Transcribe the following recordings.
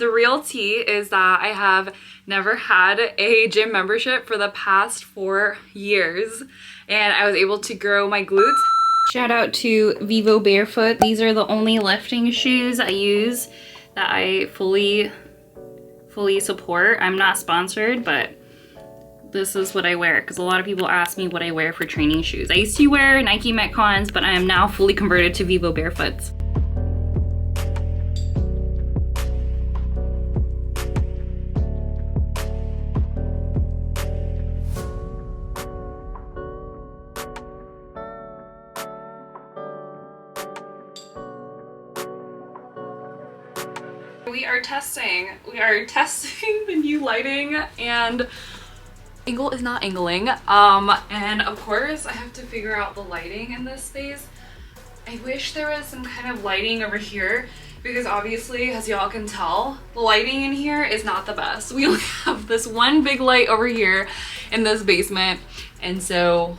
The real tea is that I have never had a gym membership for the past 4 years, and I was able to grow my glutes. Shout out to Vivo Barefoot. These are the only lifting shoes I use that I fully support. I'm not sponsored, but this is what I wear because a lot of people ask me what I wear for training shoes. I used to wear Nike Metcons, but I am now fully converted to Vivo Barefoots. We are testing the new lighting, and angle is not angling. And of course I have to figure out the lighting in this space. I wish there was some kind of lighting over here because obviously, as y'all can tell, the lighting in here is not the best. We only have this one big light over here in this basement, and so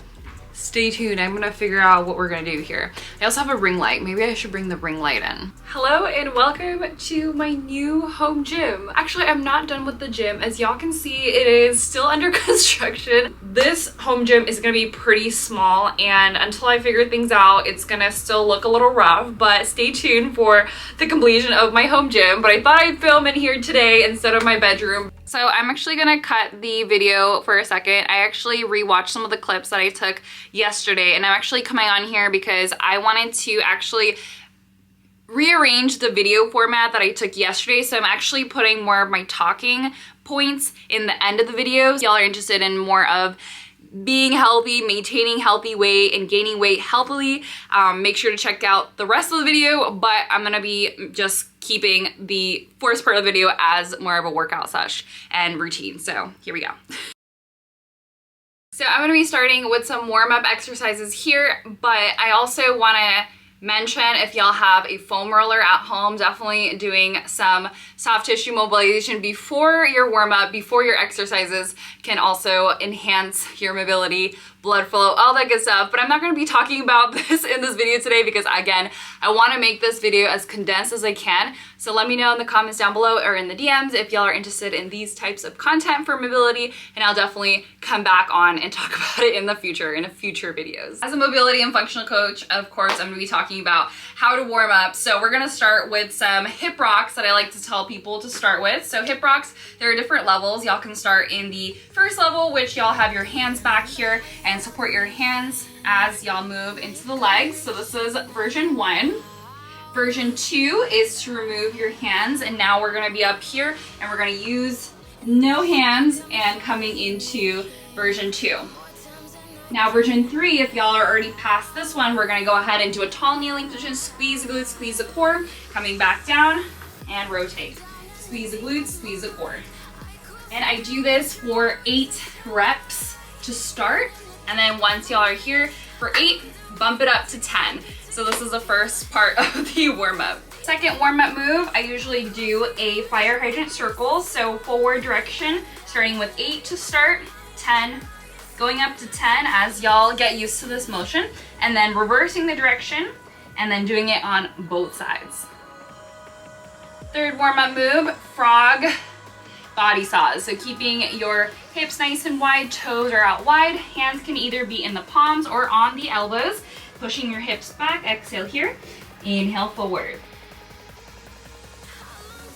stay tuned. I'm gonna figure out what we're gonna do here. I also have a ring light. Maybe I should bring the ring light in. Hello and welcome to my new home gym. Actually, I'm not done with the gym. As y'all can see, it is still under construction. This home gym is gonna be pretty small, and until I figure things out, it's gonna still look a little rough, but stay tuned for the completion of my home gym. But I thought I'd film in here today instead of my bedroom. So I'm actually gonna cut the video for a second. I actually rewatched some of the clips that I took yesterday, and I'm actually coming on here because I wanted to actually rearrange the video format that I took yesterday. So I'm actually putting more of my talking points in the end of the video. Y'all are interested in more of being healthy, maintaining healthy weight, and gaining weight healthily. Make sure to check out the rest of the video, but I'm gonna be just keeping the first part of the video as more of a workout sesh and routine. So here we go. So I'm gonna be starting with some warm-up exercises here, but I also wanna mention, if y'all have a foam roller at home, definitely doing some soft tissue mobilization before your warm-up, before your exercises, can also enhance your mobility, blood flow, all that good stuff. But I'm not going to be talking about this in this video today because, again, I want to make this video as condensed as I can. So let me know in the comments down below or in the DMs if y'all are interested in these types of content for mobility, and I'll definitely come back on and talk about it in the future, in future videos. As a mobility and functional coach, of course, I'm going to be talking about how to warm up. So we're going to start with some hip rocks that I like to tell people to start with. So hip rocks, there are different levels. Y'all can start in the first level, which y'all have your hands back here and support your hands as y'all move into the legs. So this is version 1. Version 2 is to remove your hands, and now we're going to be up here and we're going to use no hands and coming into version 2. Now version 3, if y'all are already past this one, we're going to go ahead and do a tall kneeling position, squeeze the glutes, squeeze the core, coming back down and rotate. Squeeze the glutes, squeeze the core. And I do this for 8 reps to start, and then once y'all are here for 8, bump it up to 10. So this is the first part of the warm-up. Second warm-up move, I usually do a fire hydrant circle. So forward direction, starting with 8 to start, 10, going up to 10 as y'all get used to this motion, and then reversing the direction, and then doing it on both sides. Third warm-up move, frog body saws. So keeping your hips nice and wide, toes are out wide, hands can either be in the palms or on the elbows. Pushing your hips back, exhale here, inhale forward.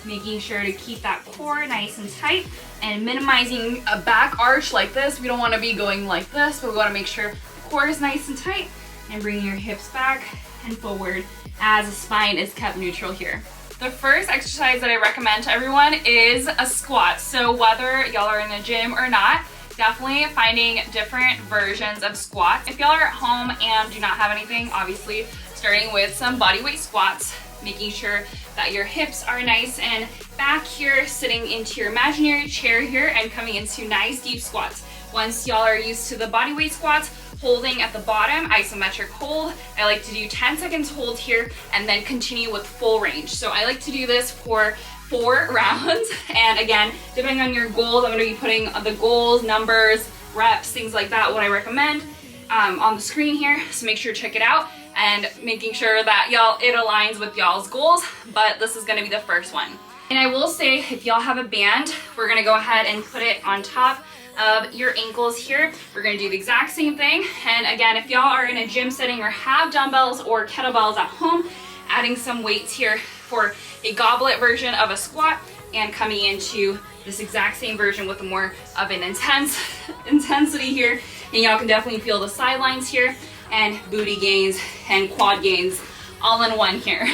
Making sure to keep that core nice and tight and minimizing a back arch like this. We don't want to be going like this, but we want to make sure the core is nice and tight, and bringing your hips back and forward as the spine is kept neutral here. The first exercise that I recommend to everyone is a squat. So whether y'all are in the gym or not, definitely finding different versions of squats. If y'all are at home and do not have anything, obviously starting with some bodyweight squats, making sure that your hips are nice and back here, sitting into your imaginary chair here and coming into nice deep squats. Once y'all are used to the bodyweight squats, holding at the bottom, isometric hold. I like to do 10 seconds hold here and then continue with full range. So I like to do this for 4 rounds, and again, depending on your goals, I'm going to be putting the goals, numbers, reps, things like that, what I recommend on the screen here, so make sure to check it out and making sure that it aligns with y'all's goals. But this is going to be the first one. And I will say, if y'all have a band, we're gonna go ahead and put it on top of your ankles here. We're gonna do the exact same thing. And again, if y'all are in a gym setting or have dumbbells or kettlebells at home, adding some weights here for a goblet version of a squat and coming into this exact same version with more of an intensity here. And y'all can definitely feel the sidelines here and booty gains and quad gains all in one here.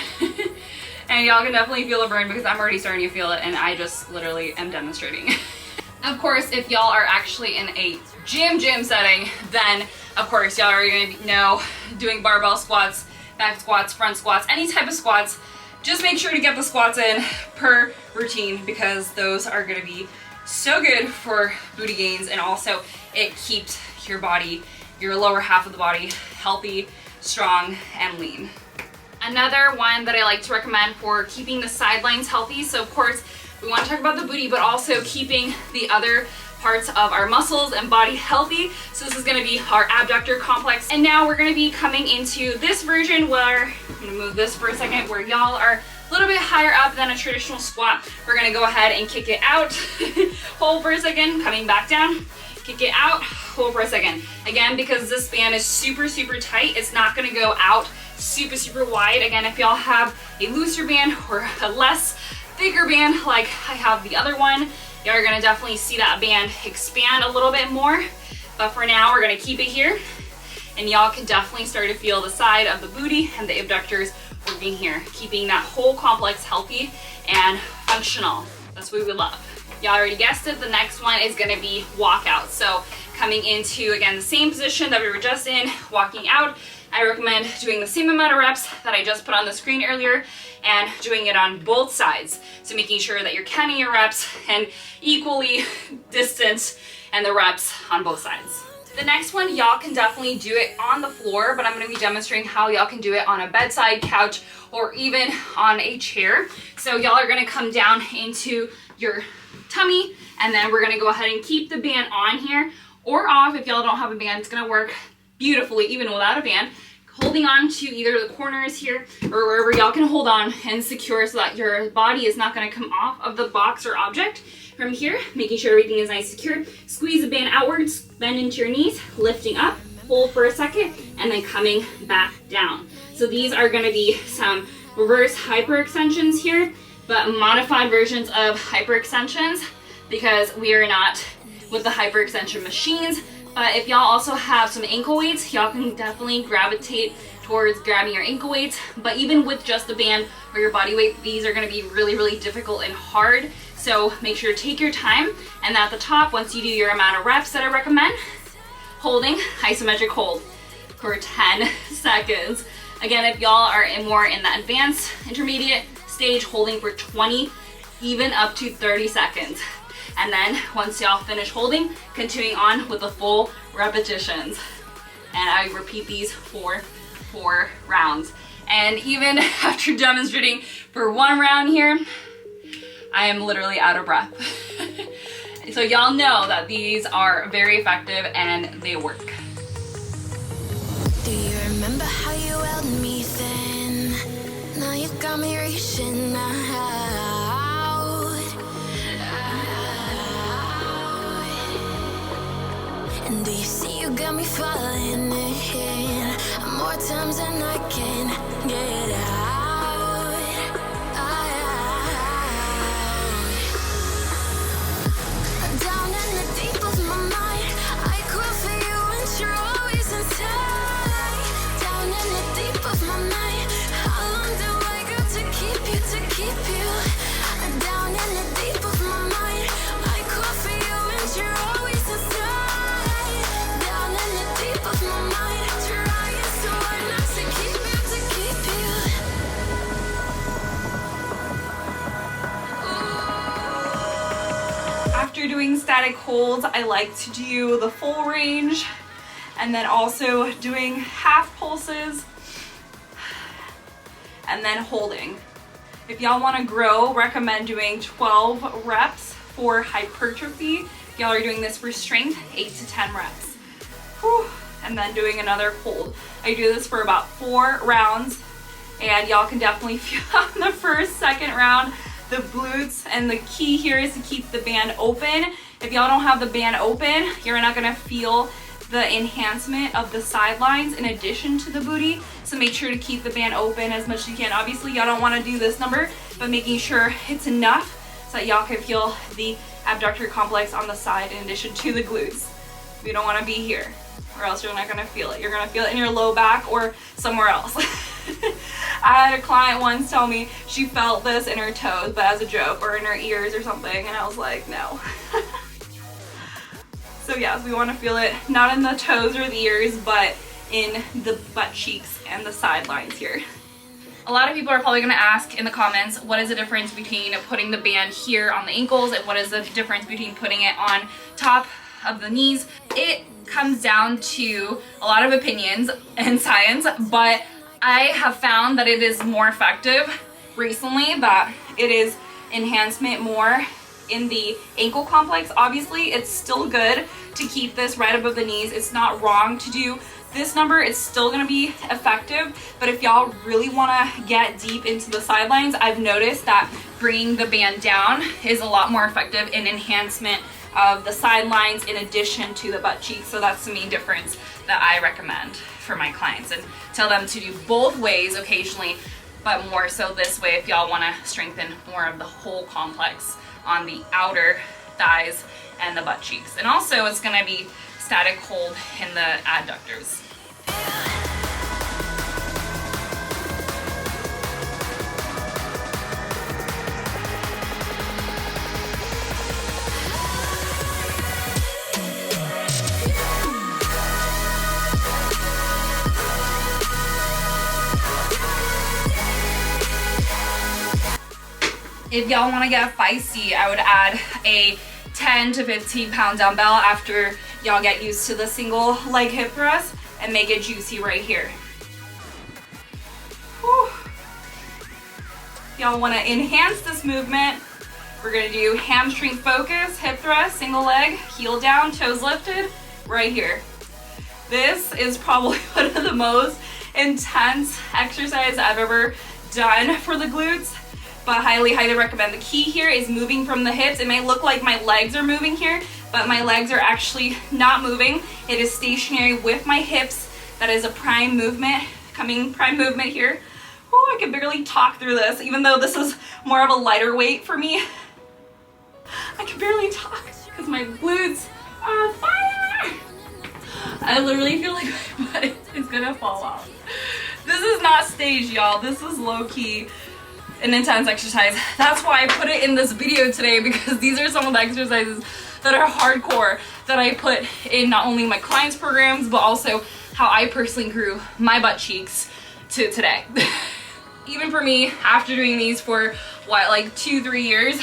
And y'all can definitely feel the burn because I'm already starting to feel it and I just literally am demonstrating. Of course, if y'all are actually in a gym setting, then of course y'all are gonna know doing barbell squats, back squats, front squats, any type of squats. Just make sure to get the squats in per routine because those are gonna be so good for booty gains, and also it keeps your body, your lower half of the body, healthy, strong, and lean. Another one that I like to recommend for keeping the sidelines healthy, so of course we want to talk about the booty, but also keeping the other parts of our muscles and body healthy. So this is going to be our abductor complex. And now we're going to be coming into this version where, I'm going to move this for a second, where y'all are a little bit higher up than a traditional squat. We're going to go ahead and kick it out, hold for a second, coming back down, kick it out, hold for a second. Again, because this band is super tight, it's not going to go out super wide. Again, if y'all have a looser band or a less thicker band like I have the other one, you're gonna definitely see that band expand a little bit more. But for now, we're gonna keep it here. And y'all can definitely start to feel the side of the booty and the abductors working here, keeping that whole complex healthy and functional. That's what we love. Y'all already guessed it, the next one is gonna be walkout. So coming into, again, the same position that we were just in, walking out. I recommend doing the same amount of reps that I just put on the screen earlier and doing it on both sides. So making sure that you're counting your reps and equally distant and the reps on both sides. The next one, y'all can definitely do it on the floor, but I'm gonna be demonstrating how y'all can do it on a bedside, couch, or even on a chair. So y'all are gonna come down into your tummy, and then we're gonna go ahead and keep the band on here or off. If y'all don't have a band, it's gonna work beautifully even without a band. Holding on to either the corners here or wherever y'all can hold on and secure so that your body is not going to come off of the box or object. From here, making sure everything is nice and secure. Squeeze the band outwards, bend into your knees, lifting up, hold for a second, and then coming back down. So these are going to be some reverse hyperextensions here, but modified versions of hyperextensions because we are not with the hyperextension machines. But if y'all also have some ankle weights, y'all can definitely gravitate towards grabbing your ankle weights. But even with just the band or your body weight, these are gonna be really difficult and hard. So make sure to take your time. And at the top, once you do your amount of reps that I recommend, holding, isometric hold for 10 seconds. Again, if y'all are more in the advanced intermediate stage, holding for 20, even up to 30 seconds. And then once y'all finish holding, continuing on with the full repetitions. And I repeat these for 4 rounds. And even after demonstrating for 1 round here, I am literally out of breath. So y'all know that these are very effective and they work. Do you remember how you held me then? Now you got me reaching out. And do you see you got me falling in more times than I can get out? Down in the deep of my mind, I crawl for you and you're always inside. Down in the deep of my mind, how long do I got to keep you? Down in the deep of my mind, I crawl for you and you're always inside. Down in the deep of my mind, trying so hard not to keep you. After doing static holds, I like to do the full range and then also doing half pulses and then holding. If y'all want to grow, recommend doing 12 reps for hypertrophy. If y'all are doing this for strength, 8 to 10 reps. Whew. And then doing another hold. I do this for about 4 rounds, and y'all can definitely feel on the first, second round the glutes, and the key here is to keep the band open. If y'all don't have the band open, you're not gonna feel the enhancement of the sidelines in addition to the booty. So make sure to keep the band open as much as you can. Obviously, y'all don't wanna do this number, but making sure it's enough so that y'all can feel the abductor complex on the side in addition to the glutes. You don't wanna be here, or else you're not gonna feel it. You're gonna feel it in your low back or somewhere else. I had a client once tell me she felt this in her toes, but as a joke, or in her ears or something, and I was like, no. So yes, we want to feel it not in the toes or the ears, but in the butt cheeks and the sidelines here. A lot of people are probably going to ask in the comments, what is the difference between putting the band here on the ankles and what is the difference between putting it on top of the knees? It comes down to a lot of opinions and science, but I have found that it is more effective recently, that it is enhancement more in the ankle complex. Obviously, it's still good to keep this right above the knees. It's not wrong to do this number. It's still gonna be effective, but if y'all really wanna get deep into the sidelines, I've noticed that bringing the band down is a lot more effective in enhancement of the sidelines in addition to the butt cheeks. So that's the main difference that I recommend for my clients, and tell them to do both ways occasionally, but more so this way if y'all wanna strengthen more of the whole complex on the outer thighs and the butt cheeks. And also it's gonna be static hold in the adductors. If y'all want to get feisty, I would add a 10 to 15 pound dumbbell after y'all get used to the single leg hip thrust, and make it juicy right here. Whew. If y'all want to enhance this movement, we're going to do hamstring focus, hip thrust, single leg, heel down, toes lifted, right here. This is probably one of the most intense exercises I've ever done for the glutes, but highly recommend. The key here is moving from the hips. It may look like my legs are moving here, but my legs are actually not moving. It is stationary with my hips. That is a prime movement, prime movement here. Oh, I can barely talk through this, even though this is more of a lighter weight for me. I can barely talk because my glutes are on fire. I literally feel like my butt is gonna fall off. This is not staged, y'all. This is low-key an intense exercise. That's why I put it in this video today, because these are some of the exercises that are hardcore that I put in not only my clients' programs, but also how I personally grew my butt cheeks to today. Even for me, after doing these for what, like 2-3 years,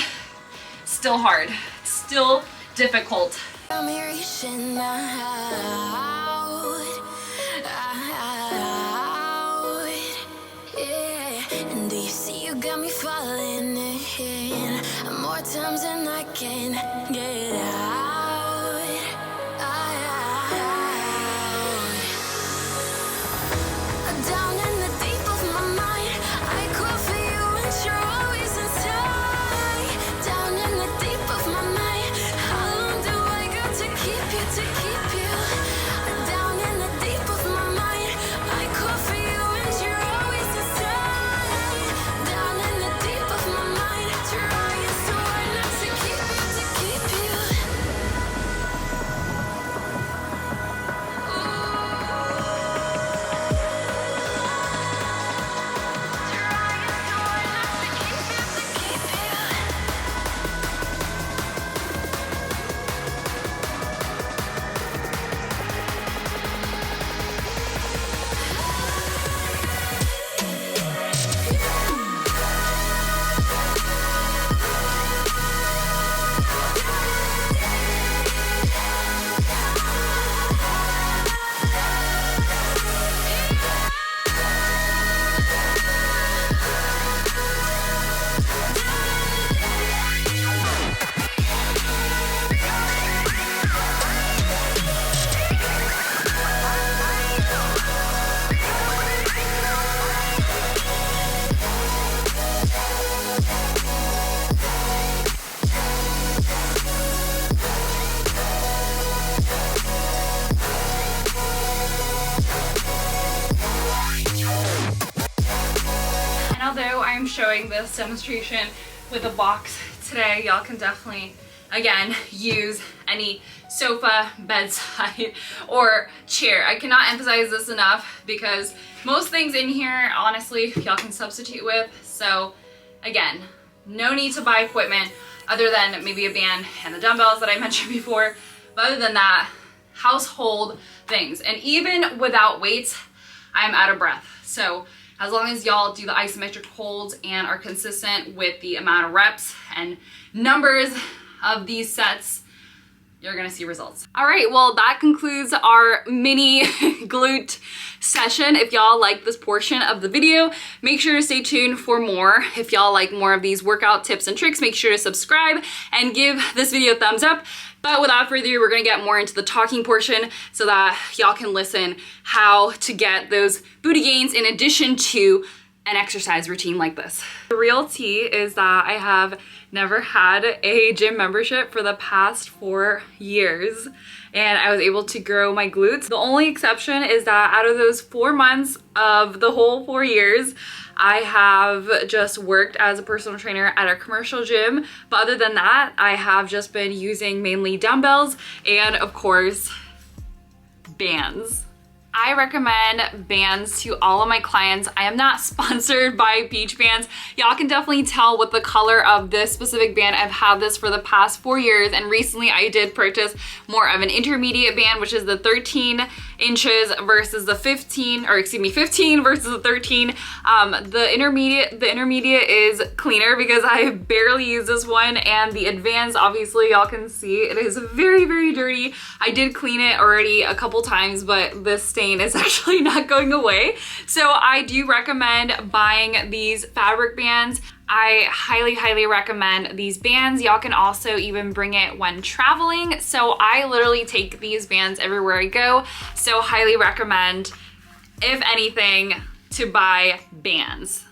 still hard, still difficult. I'm reaching out, yeah. And do you see you got me falling in more times than I can get out. Down in the deep of my mind, I crawl for you and you're always inside. Down in the deep of my mind, how long do I got to keep you, to keep you? Down in the deep of my mind, I crawl for you and you're always inside. Down in the deep of my mind, trying so hard not to keep you, to keep you. doing this demonstration with a box today. Y'all can definitely, again, use any sofa, bedside, or chair. I cannot emphasize this enough because most things in here, honestly, y'all can substitute with. So again, no need to buy equipment other than maybe a band and the dumbbells that I mentioned before. But other than that, household things. And even without weights, I'm out of breath. So as long as y'all do the isometric holds and are consistent with the amount of reps and numbers of these sets, you're gonna see results. All right, well, that concludes our mini glute session. If y'all like this portion of the video, make sure to stay tuned for more. If y'all like more of these workout tips and tricks, make sure to subscribe and give this video a thumbs up. But without further ado, we're gonna get more into the talking portion so that y'all can listen how to get those booty gains in addition to an exercise routine like this. The real tea is that I have never had a gym membership for the past 4 years, and I was able to grow my glutes. The only exception is that out of those 4 months of the whole 4 years, I have just worked as a personal trainer at a commercial gym. But other than that, I have just been using mainly dumbbells and, of course, bands. I recommend bands to all of my clients. I am not sponsored by Beach Bands. Y'all can definitely tell with the color of this specific band. I've had this for the past 4 years, and recently I did purchase more of an intermediate band, which is the 13 inches versus the 15 versus the 13. The intermediate is cleaner because I barely use this one, and the advanced, obviously y'all can see it is very, very dirty. I did clean it already a couple times, but this stain is actually not going away. So I do recommend buying these fabric bands. I highly, highly recommend these bands. Y'all can also even bring it when traveling. So I literally take these bands everywhere I go. So highly recommend, if anything, to buy bands.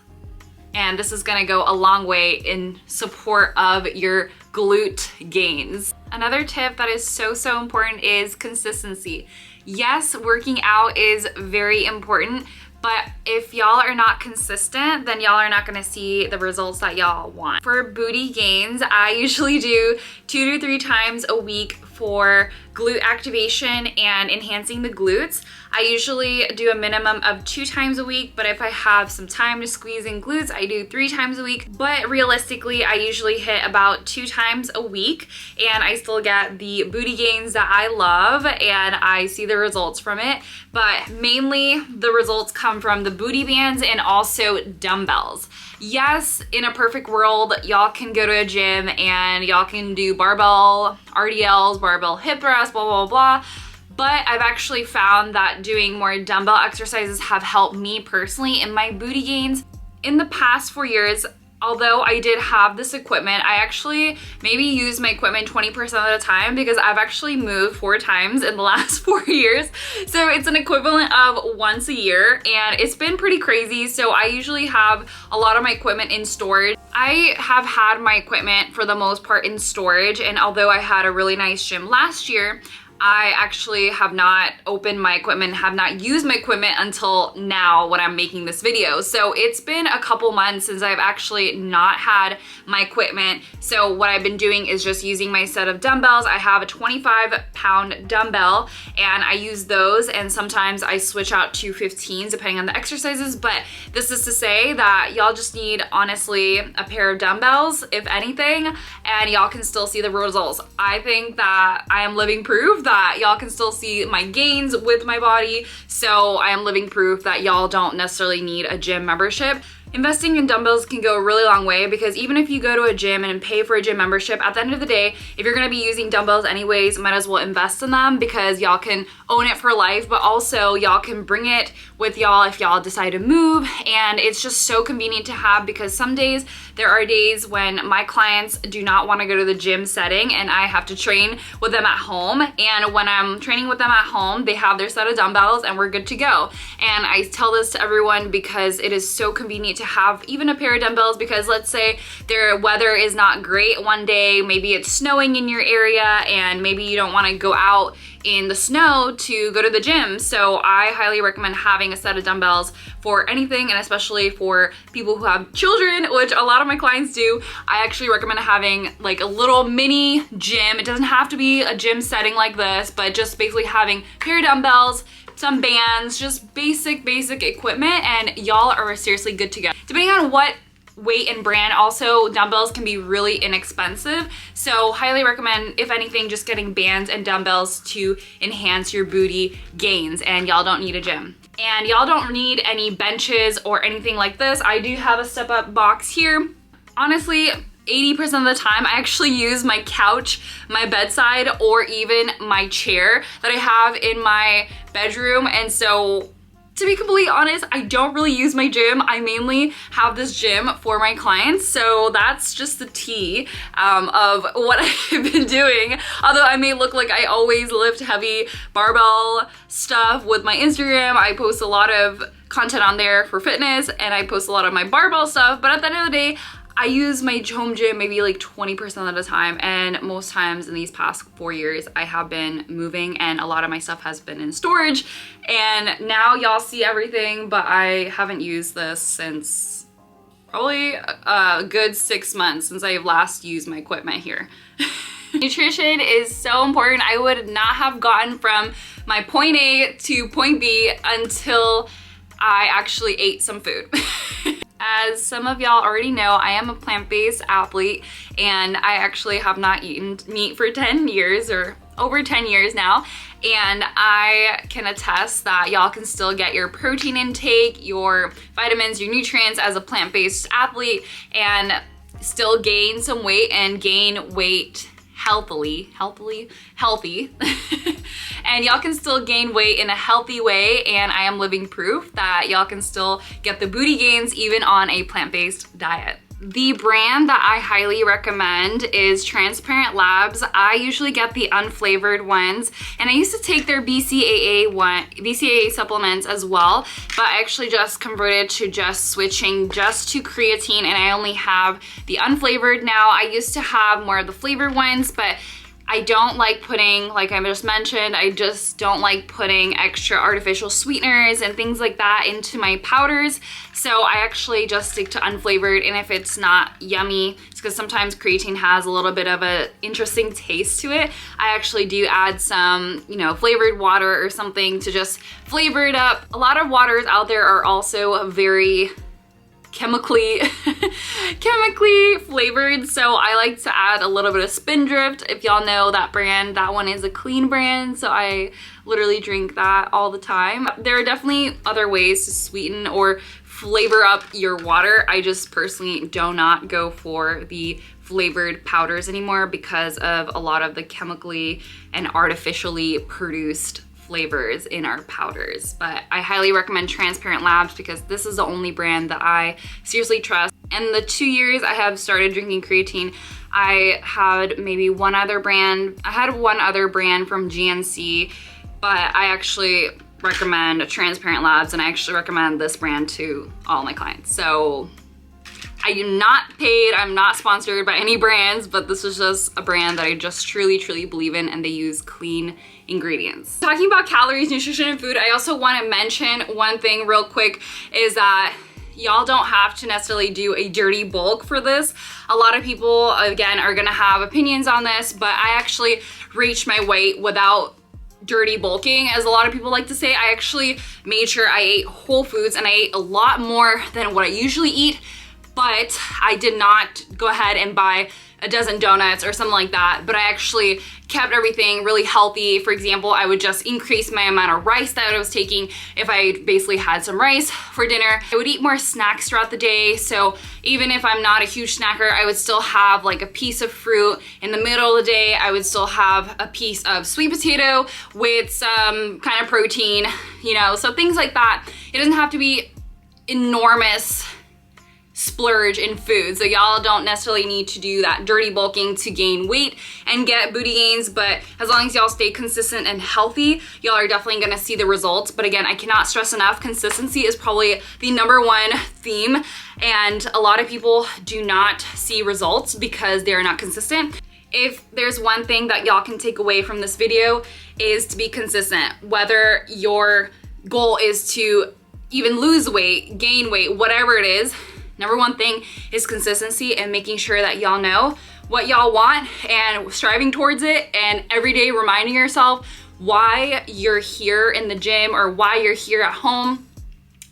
And this is gonna go a long way in support of your glute gains. Another tip that is so, so important is consistency. Yes, working out is very important, but if y'all are not consistent, then y'all are not gonna see the results that y'all want. For booty gains, I usually do 2 to 3 times a week for glute activation and enhancing the glutes. I usually do a minimum of 2 times a week, but if I have some time to squeeze in glutes, I do 3 times a week. But realistically, I usually hit about 2 times a week, and I still get the booty gains that I love, and I see the results from it. But mainly, the results come from the booty bands and also dumbbells. Yes, in a perfect world, y'all can go to a gym and y'all can do barbell RDLs, barbell hip thrusts, blah, blah, blah. But I've actually found that doing more dumbbell exercises have helped me personally in my booty gains. In the past 4 years, although I did have this equipment, I actually maybe used my equipment 20% of the time because I've actually moved 4 times in the last 4 years. So it's an equivalent of once a year, and it's been pretty crazy. So I usually have a lot of my equipment in storage. I have had my equipment for the most part in storage, and although I had a really nice gym last year, I actually have not opened my equipment, have not used my equipment until now when I'm making this video. So it's been a couple months since I've actually not had my equipment. So what I've been doing is just using my set of dumbbells. I have a 25-pound dumbbell, and I use those, and sometimes I switch out to 15s depending on the exercises. But this is to say that y'all just need, honestly, a pair of dumbbells, if anything, and y'all can still see the results. I think that I am living proof that y'all can still see my gains with my body. So I am living proof that y'all don't necessarily need a gym membership. Investing in dumbbells can go a really long way, because even if you go to a gym and pay for a gym membership, at the end of the day, if you're gonna be using dumbbells anyways, might as well invest in them, because y'all can own it for life, but also y'all can bring it with y'all if y'all decide to move. And it's just so convenient to have, because some days, there are days when my clients do not wanna go to the gym setting and I have to train with them at home. And when I'm training with them at home, they have their set of dumbbells and we're good to go. And I tell this to everyone because it is so convenient to have even a pair of dumbbells, because let's say their weather is not great one day, maybe it's snowing in your area and maybe you don't want to go out in the snow to go to the gym. So I highly recommend having a set of dumbbells for anything, and especially for people who have children, which a lot of my clients do. I actually recommend having like a little mini gym. It doesn't have to be a gym setting like this, but just basically having a pair of dumbbells, some bands, just basic equipment, and y'all are seriously good to go. Depending on what weight and brand, also dumbbells can be really inexpensive, so highly recommend, if anything, just getting bands and dumbbells to enhance your booty gains, and y'all don't need a gym. And y'all don't need any benches or anything like this. I do have a step up box here. Honestly, 80% of the time I actually use my couch, my bedside, or even my chair that I have in my bedroom. And so, to be completely honest, I don't really use my gym. I mainly have this gym for my clients, so that's just the tea of what I've been doing. Although I may look like I always lift heavy barbell stuff with my Instagram. I post a lot of content on there for fitness, and I post a lot of my barbell stuff, but at the end of the day, I use my home gym maybe like 20% of the time, and most times in these past 4 years I have been moving and a lot of my stuff has been in storage, and now y'all see everything, but I haven't used this since probably a good 6 months since I last used my equipment here. Nutrition is so important. I would not have gotten from my point A to point B until I actually ate some food. As some of y'all already know, I am a plant-based athlete, and I actually have not eaten meat for 10 years or over 10 years now. And I can attest that y'all can still get your protein intake, your vitamins, your nutrients as a plant-based athlete, and still gain some weight and gain weight healthy. And y'all can still gain weight in a healthy way, and I am living proof that y'all can still get the booty gains even on a plant-based diet. The brand that I highly recommend is Transparent Labs. I usually get the unflavored ones, and I used to take their BCAA supplements as well, but I actually just converted to just switching just to creatine, and I only have the unflavored now. I used to have more of the flavored ones, but I don't like putting, like I just mentioned, I just don't like putting extra artificial sweeteners and things like that into my powders. So I actually just stick to unflavored, and if it's not yummy, it's because sometimes creatine has a little bit of an interesting taste to it. I actually do add some, flavored water or something to just flavor it up. A lot of waters out there are also very chemically flavored, so I like to add a little bit of Spindrift. If y'all know that brand, that one is a clean brand, so I literally drink that all the time. There are definitely other ways to sweeten or flavor up your water. I just personally do not go for the flavored powders anymore because of a lot of the chemically and artificially produced flavors in our powders. But I highly recommend Transparent Labs because this is the only brand that I seriously trust. And the 2 years I have started drinking creatine, I had maybe one other brand. I had one other brand from GNC, but I actually recommend Transparent Labs, and I actually recommend this brand to all my clients. So I am not paid, I'm not sponsored by any brands, but this is just a brand that I just truly believe in, and they use clean ingredients. Talking about calories, nutrition, and food, I also want to mention one thing real quick is that y'all don't have to necessarily do a dirty bulk for this. A lot of people, again, are gonna have opinions on this, but I actually reached my weight without dirty bulking, as a lot of people like to say. I actually made sure I ate whole foods, and I ate a lot more than what I usually eat, but I did not go ahead and buy a dozen donuts or something like that, but I actually kept everything really healthy. For example, I would just increase my amount of rice that I was taking. If I basically had some rice for dinner, I would eat more snacks throughout the day. So even if I'm not a huge snacker, I would still have like a piece of fruit. In the middle of the day, I would still have a piece of sweet potato with some kind of protein, so things like that. It doesn't have to be enormous splurge in food. So y'all don't necessarily need to do that dirty bulking to gain weight and get booty gains, but as long as y'all stay consistent and healthy, y'all are definitely gonna see the results. But again, I cannot stress enough, consistency is probably the #1 theme, and a lot of people do not see results because they're not consistent. if there's one thing that y'all can take away from this video is to be consistent. Whether your goal is to even lose weight, gain weight, whatever it is, number one thing is consistency and making sure that y'all know what y'all want and striving towards it, and every day reminding yourself why you're here in the gym or why you're here at home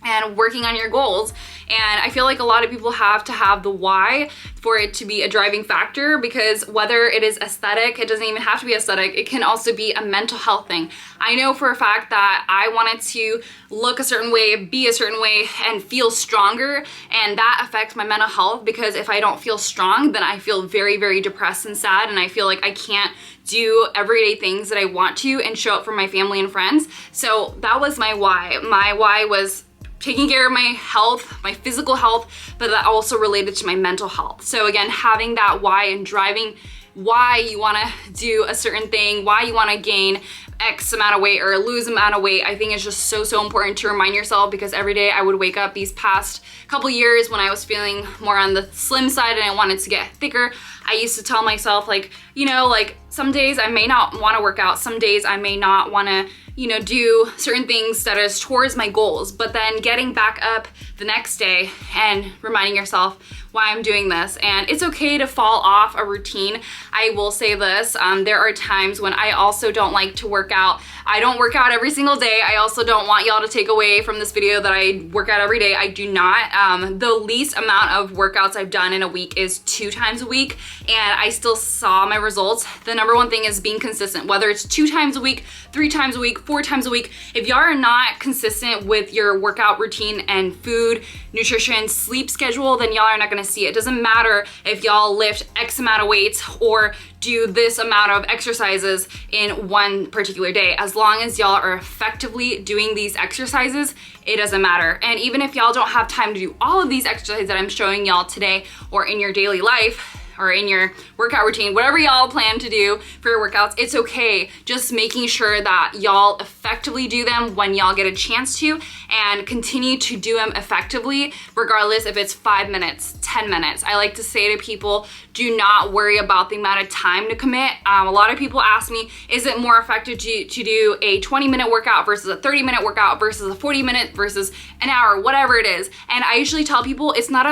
and working on your goals. And I feel like a lot of people have to have the why for it to be a driving factor, because whether it is aesthetic, it doesn't even have to be aesthetic, it can also be a mental health thing. I know for a fact that I wanted to look a certain way, be a certain way, and feel stronger, and that affects my mental health, because if I don't feel strong, then I feel very, very depressed and sad, and I feel like I can't do everyday things that I want to and show up for my family and friends. So that was my why. My why was taking care of my health, my physical health, but that also related to my mental health. So again, having that why and driving why you wanna do a certain thing, why you wanna gain X amount of weight or lose amount of weight, I think is just so, so important to remind yourself, because every day I would wake up these past couple years when I was feeling more on the slim side and I wanted to get thicker. I used to tell myself, like, you know, like some days I may not wanna work out, some days I may not wanna, you know, do certain things that is towards my goals, but then getting back up the next day and reminding yourself why I'm doing this. And it's okay to fall off a routine. I will say this, there are times when I also don't like to work out. I don't work out every single day. I also don't want y'all to take away from this video that I work out every day. I do not. The least amount of workouts I've done in a week is 2 times a week, and I still saw my results. The number one thing is being consistent, whether it's 2 times a week, 3 times a week, 4 times a week. If y'all are not consistent with your workout routine and food, nutrition, sleep schedule, then y'all are not gonna see it. It doesn't matter if y'all lift X amount of weights or do this amount of exercises in one particular day. As long as y'all are effectively doing these exercises, it doesn't matter. And even if y'all don't have time to do all of these exercises that I'm showing y'all today, or in your daily life, or in your workout routine, whatever y'all plan to do for your workouts, it's okay. Just making sure that y'all effectively do them when y'all get a chance to, and continue to do them effectively, regardless if it's 5 minutes, 10 minutes. I like to say to people, do not worry about the amount of time to commit. A lot of people ask me, is it more effective to do a 20-minute workout versus a 30-minute workout versus a 40-minute versus an hour, whatever it is. And I usually tell people it's not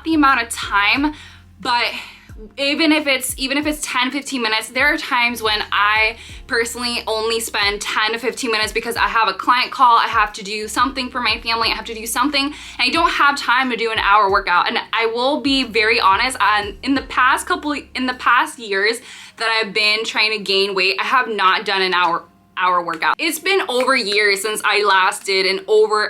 the amount of time, but even if it's 10-15 minutes, there are times when I personally only spend 10 to 15 minutes because I have a client call, I have to do something for my family, I have to do something, and I don't have time to do an hour workout. And I will be very honest, in the past years that I've been trying to gain weight, I have not done an hour workout. It's been over years since I last did an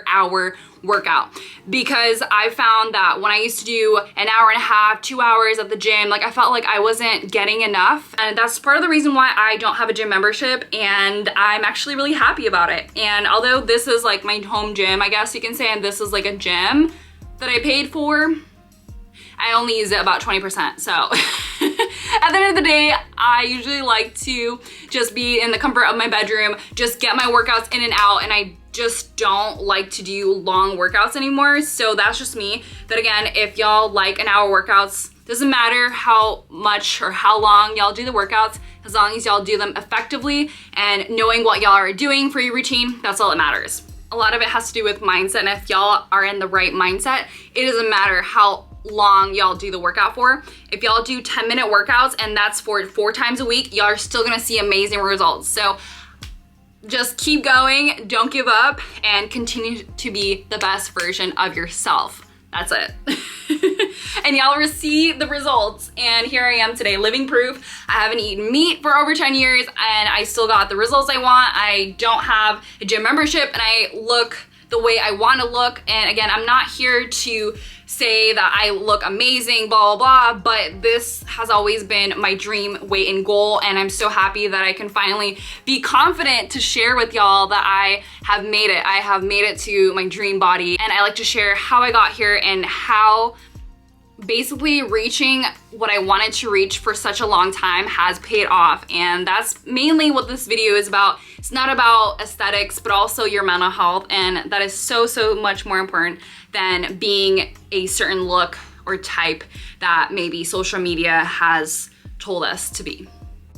hour workout, because I found that when I used to do an hour and a half, 2 hours at the gym, like I felt like I wasn't getting enough. And that's part of the reason why I don't have a gym membership, and I'm actually really happy about it. And although this is like my home gym, I guess you can say, and this is like a gym that I paid for, I only use it about 20%. So at the end of the day, I usually like to just be in the comfort of my bedroom, just get my workouts in and out, and I just don't like to do long workouts anymore. So that's just me. But again, if y'all like an hour workouts, doesn't matter how much or how long y'all do the workouts, as long as y'all do them effectively and knowing what y'all are doing for your routine, that's all that matters. A lot of it has to do with mindset, and if y'all are in the right mindset, it doesn't matter how long y'all do the workout for. If y'all do 10-minute workouts and that's for 4 times a week, y'all are still gonna see amazing results. So just keep going, don't give up, and continue to be the best version of yourself. That's it. And y'all will see the results. And here I am today, living proof. I haven't eaten meat for over 10 years and I still got the results I want. I don't have a gym membership and I look the way I want to look. And again, I'm not here to say that I look amazing, blah, blah, blah, but this has always been my dream weight and goal, and I'm so happy that I can finally be confident to share with y'all that I have made it. I have made it to my dream body, and I like to share how I got here and how basically reaching what I wanted to reach for such a long time has paid off. And that's mainly what this video is about. It's not about aesthetics, but also your mental health, and that is so, so much more important than being a certain look or type that maybe social media has told us to be.